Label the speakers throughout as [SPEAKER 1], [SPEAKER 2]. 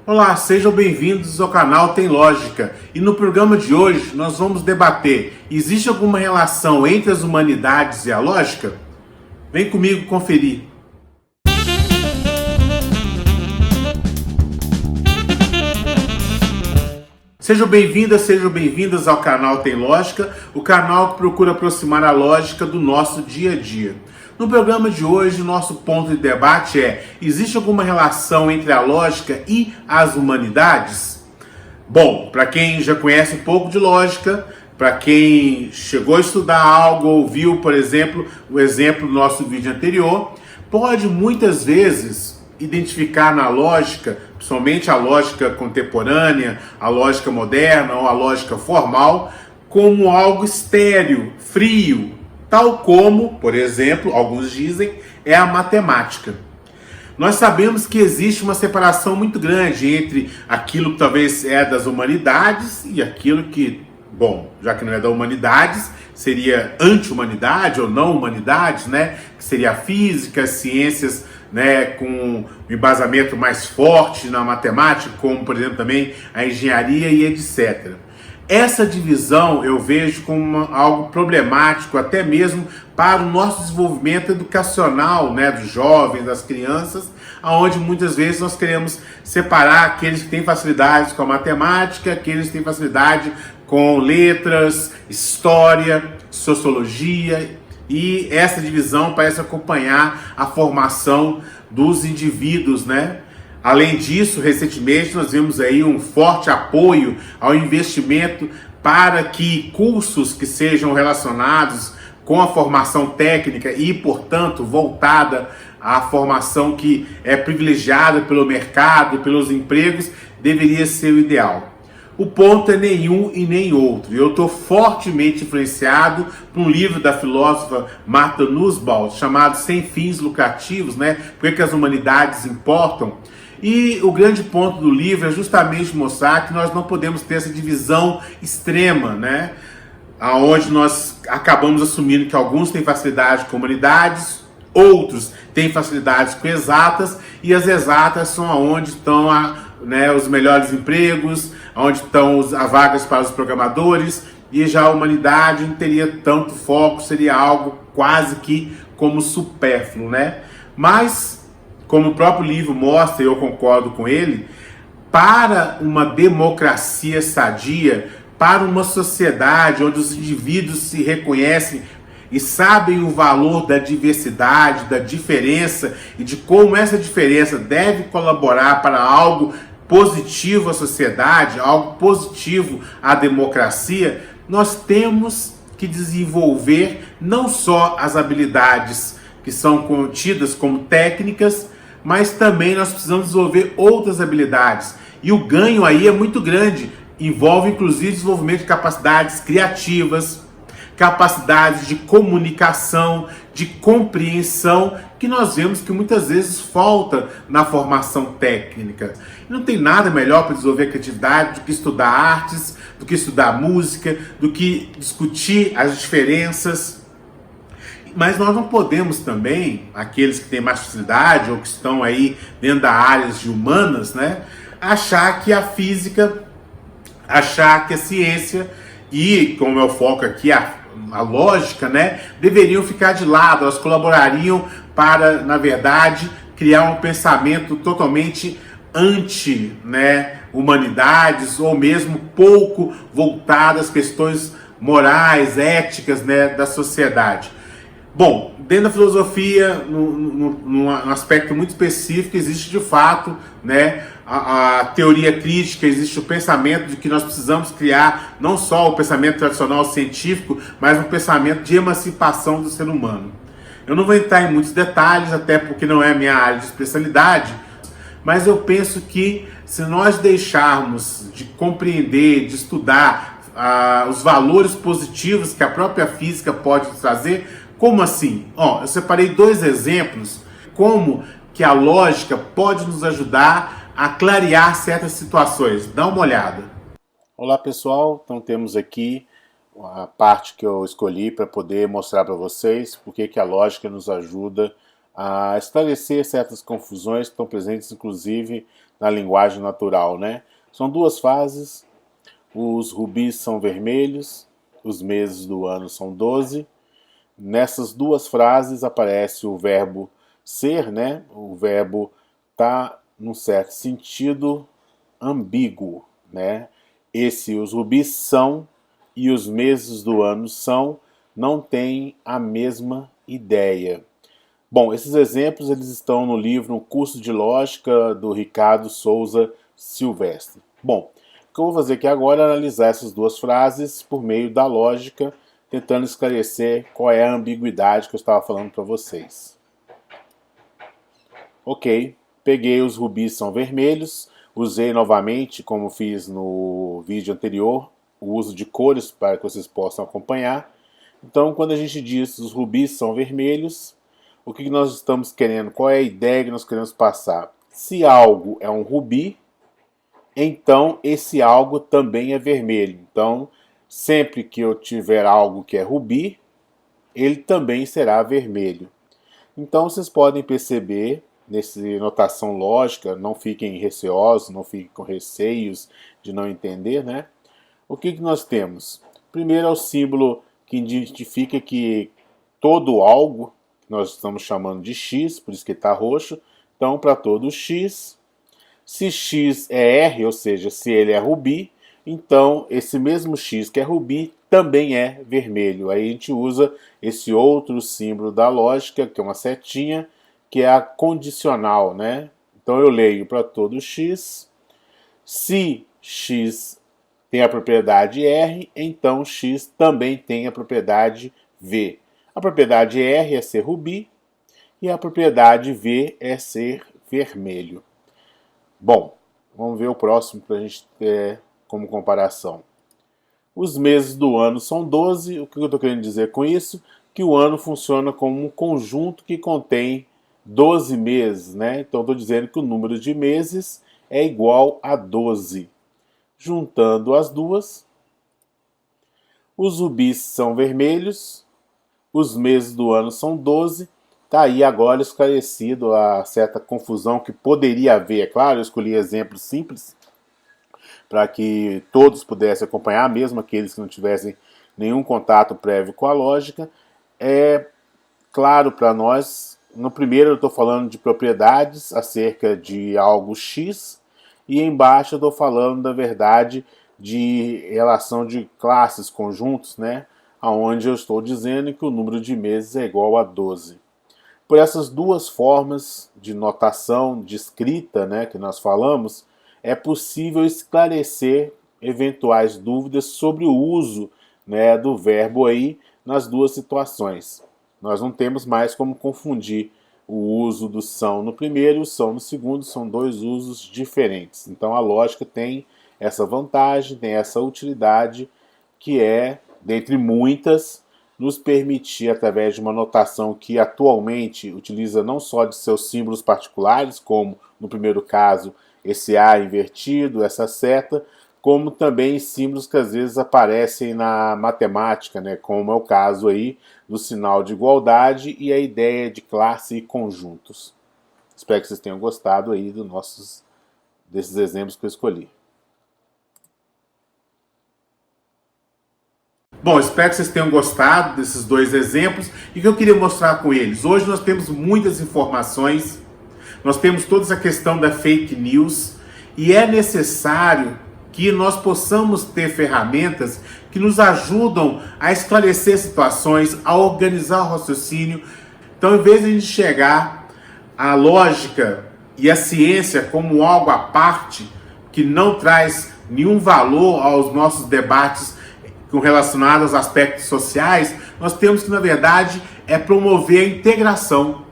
[SPEAKER 1] Olá, sejam bem-vindos ao canal Tem Lógica. E no programa de hoje nós vamos debater: existe alguma relação entre as humanidades e a lógica? Vem comigo conferir. Sejam bem-vindas ao canal Tem Lógica, o canal que procura aproximar a lógica do nosso dia a dia. No programa de hoje, nosso ponto de debate é: existe alguma relação entre a lógica e as humanidades? Bom, para quem já conhece um pouco de lógica, para quem chegou a estudar algo, ouviu, por exemplo, o exemplo do nosso vídeo anterior, pode muitas vezes identificar na lógica, principalmente a lógica contemporânea, a lógica moderna ou a lógica formal, como algo estéril, frio, tal como, por exemplo, alguns dizem, é a matemática. Nós sabemos que existe uma separação muito grande entre aquilo que talvez é das humanidades e aquilo que, bom, já que não é da humanidades, seria anti-humanidade ou não humanidades, né? Que seria a física, as ciências, né, com um embasamento mais forte na matemática, como, por exemplo, também a engenharia e etc. Essa divisão eu vejo como algo problemático, até mesmo para o nosso desenvolvimento educacional, né, dos jovens, das crianças, onde muitas vezes nós queremos separar aqueles que têm facilidade com a matemática, aqueles que têm facilidade com letras, história, sociologia, e essa divisão parece acompanhar a formação dos indivíduos, né? Além disso, recentemente nós vimos aí um forte apoio ao investimento para que cursos que sejam relacionados com a formação técnica e, portanto, voltada à formação que é privilegiada pelo mercado, pelos empregos, deveria ser o ideal. O ponto é nenhum e nem outro. Eu estou fortemente influenciado por um livro da filósofa Martha Nussbaum chamado Sem Fins Lucrativos, né? Por que as humanidades importam? E o grande ponto do livro é justamente mostrar que nós não podemos ter essa divisão extrema, né? Onde nós acabamos assumindo que alguns têm facilidade com humanidades, outros têm facilidades com exatas, e as exatas são onde estão os melhores empregos, onde estão as vagas para os programadores, e já a humanidade não teria tanto foco, seria algo quase que como supérfluo, né? Mas, como o próprio livro mostra, e eu concordo com ele, para uma democracia sadia, para uma sociedade onde os indivíduos se reconhecem e sabem o valor da diversidade, da diferença e de como essa diferença deve colaborar para algo positivo à sociedade, algo positivo à democracia, nós temos que desenvolver não só as habilidades que são contidas como técnicas, mas também nós precisamos desenvolver outras habilidades. E o ganho aí é muito grande, envolve inclusive desenvolvimento de capacidades criativas, capacidades de comunicação, de compreensão, que nós vemos que muitas vezes falta na formação técnica. Não tem nada melhor para desenvolver a criatividade do que estudar artes, do que estudar música, do que discutir as diferenças. Mas nós não podemos também, aqueles que têm mais facilidade ou que estão aí dentro da áreas de humanas, né, achar que a física, achar que a ciência e, como é o foco aqui, a lógica, né, deveriam ficar de lado, elas colaborariam para, na verdade, criar um pensamento totalmente anti, né, humanidades, ou mesmo pouco voltado às questões morais, éticas, né, da sociedade. Bom, dentro da filosofia, num aspecto muito específico, existe de fato, né, a teoria crítica, existe o pensamento de que nós precisamos criar não só o pensamento tradicional científico, mas um pensamento de emancipação do ser humano. Eu não vou entrar em muitos detalhes, até porque não é a minha área de especialidade, mas eu penso que se nós deixarmos de compreender, de estudar os valores positivos que a própria física pode trazer. Como assim? Eu separei dois exemplos como que a lógica pode nos ajudar a clarear certas situações. Dá uma olhada. Olá pessoal, então temos aqui a parte que eu escolhi para poder mostrar para vocês porque que a lógica nos ajuda a esclarecer certas confusões que estão presentes inclusive na linguagem natural, né? São duas fases, os rubis são vermelhos, os meses do ano são 12. Nessas duas frases aparece o verbo ser, né? O verbo tá num certo sentido ambíguo, né? Os rubis são e os meses do ano são, não têm a mesma ideia. Bom, esses exemplos eles estão no livro Um Curso de Lógica, do Ricardo Souza Silvestre. Bom, o que eu vou fazer aqui agora é analisar essas duas frases por meio da lógica, tentando esclarecer qual é a ambiguidade que eu estava falando para vocês. Ok, peguei os rubis são vermelhos, usei novamente, como fiz no vídeo anterior, o uso de cores para que vocês possam acompanhar. Então, quando a gente diz os rubis são vermelhos, o que nós estamos querendo? Qual é a ideia que nós queremos passar? Se algo é um rubi, então esse algo também é vermelho. Então, sempre que eu tiver algo que é rubi, ele também será vermelho. Então, vocês podem perceber, nessa notação lógica, não fiquem receosos, não fiquem com receios de não entender, né? O que nós temos? Primeiro é o símbolo que identifica que todo algo, nós estamos chamando de x, por isso que está roxo. Então, para todo x, se x é R, ou seja, se ele é rubi, então esse mesmo x que é rubi também é vermelho. Aí a gente usa esse outro símbolo da lógica, que é uma setinha, que é a condicional, né? Então eu leio para todo x, se x tem a propriedade R, então x também tem a propriedade V. A propriedade R é ser rubi e a propriedade V é ser vermelho. Bom, vamos ver o próximo para a gente ter como comparação. Os meses do ano são 12. O que eu estou querendo dizer com isso? Que o ano funciona como um conjunto que contém 12 meses, né? Então estou dizendo que o número de meses é igual a 12. Juntando as duas, os rubis são vermelhos, os meses do ano são 12. Está aí agora esclarecido a certa confusão que poderia haver. É claro, eu escolhi exemplos simples para que todos pudessem acompanhar, mesmo aqueles que não tivessem nenhum contato prévio com a lógica. É claro para nós, no primeiro eu estou falando de propriedades acerca de algo X, e embaixo eu estou falando, da verdade, de relação de classes, conjuntos, né? Onde eu estou dizendo que o número de meses é igual a 12. Por essas duas formas de notação, de escrita, né, que nós falamos, é possível esclarecer eventuais dúvidas sobre o uso, né, do verbo aí nas duas situações. Nós não temos mais como confundir o uso do são no primeiro e o são no segundo, são dois usos diferentes. Então a lógica tem essa vantagem, tem essa utilidade, que é, dentre muitas, nos permitir, através de uma notação que atualmente utiliza não só de seus símbolos particulares, como no primeiro caso esse A invertido, essa seta, como também símbolos que às vezes aparecem na matemática, né, como é o caso aí do sinal de igualdade e a ideia de classe e conjuntos. Espero que vocês tenham gostado aí desses exemplos que eu escolhi. Bom, espero que vocês tenham gostado desses dois exemplos e que eu queria mostrar com eles. Hoje nós temos muitas informações, nós temos toda essa questão da fake news e é necessário que nós possamos ter ferramentas que nos ajudam a esclarecer situações, a organizar o raciocínio. Então, em vez de a gente chegar à lógica e à ciência como algo à parte, que não traz nenhum valor aos nossos debates relacionados aos aspectos sociais, nós temos que, na verdade, promover a integração.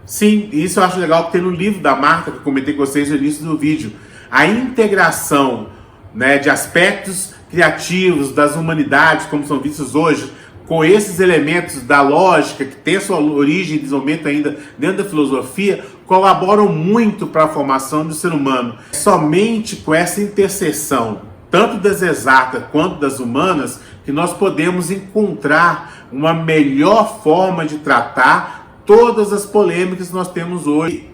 [SPEAKER 1] Sim, isso eu acho legal que tem no livro da Marta, que eu comentei com vocês no início do vídeo. A integração, né, de aspectos criativos das humanidades, como são vistos hoje, com esses elementos da lógica, que tem sua origem e desenvolvimento ainda dentro da filosofia, colaboram muito para a formação do ser humano. Somente com essa interseção, tanto das exatas quanto das humanas, que nós podemos encontrar uma melhor forma de tratar todas as polêmicas que nós temos hoje.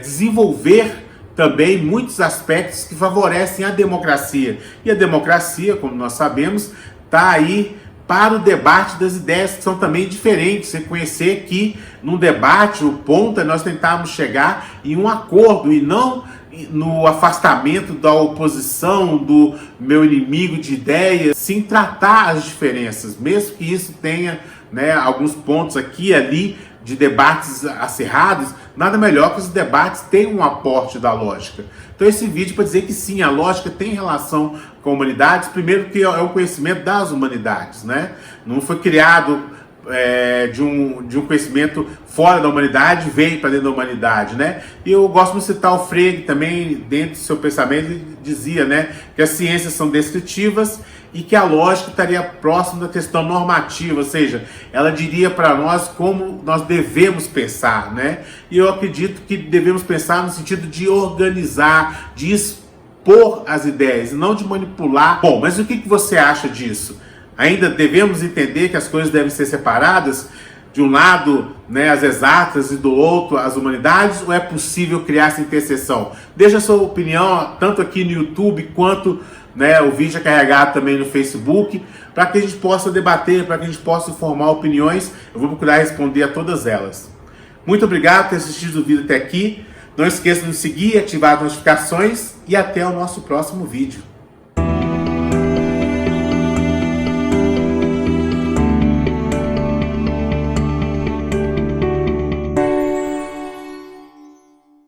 [SPEAKER 1] Desenvolver também muitos aspectos que favorecem a democracia. E a democracia, como nós sabemos, está aí para o debate das ideias que são também diferentes. Reconhecer que num debate o ponto é nós tentarmos chegar em um acordo e não no afastamento da oposição, do meu inimigo de ideias, sim tratar as diferenças, mesmo que isso tenha, né, alguns pontos aqui e ali de debates acirrados, nada melhor que os debates tenham um aporte da lógica. Então esse vídeo para dizer que sim, a lógica tem relação com humanidades, primeiro que é o conhecimento das humanidades, né? Não foi criado de um conhecimento fora da humanidade, veio para dentro da humanidade, né? E eu gosto de citar o Frege também, dentro do seu pensamento, ele dizia, né, que as ciências são descritivas e que a lógica estaria próxima da questão normativa, ou seja, ela diria para nós como nós devemos pensar, né? E eu acredito que devemos pensar no sentido de organizar, de expor as ideias, e não de manipular. Bom, mas o que você acha disso? Ainda devemos entender que as coisas devem ser separadas? De um lado, né, as exatas e do outro, as humanidades? Ou é possível criar essa interseção? Deixa a sua opinião, tanto aqui no YouTube, quanto, né, o vídeo é carregado também no Facebook, para que a gente possa debater, para que a gente possa formar opiniões. Eu vou procurar responder a todas elas. Muito obrigado por ter assistido o vídeo até aqui. Não esqueça de nos seguir, ativar as notificações e até o nosso próximo vídeo.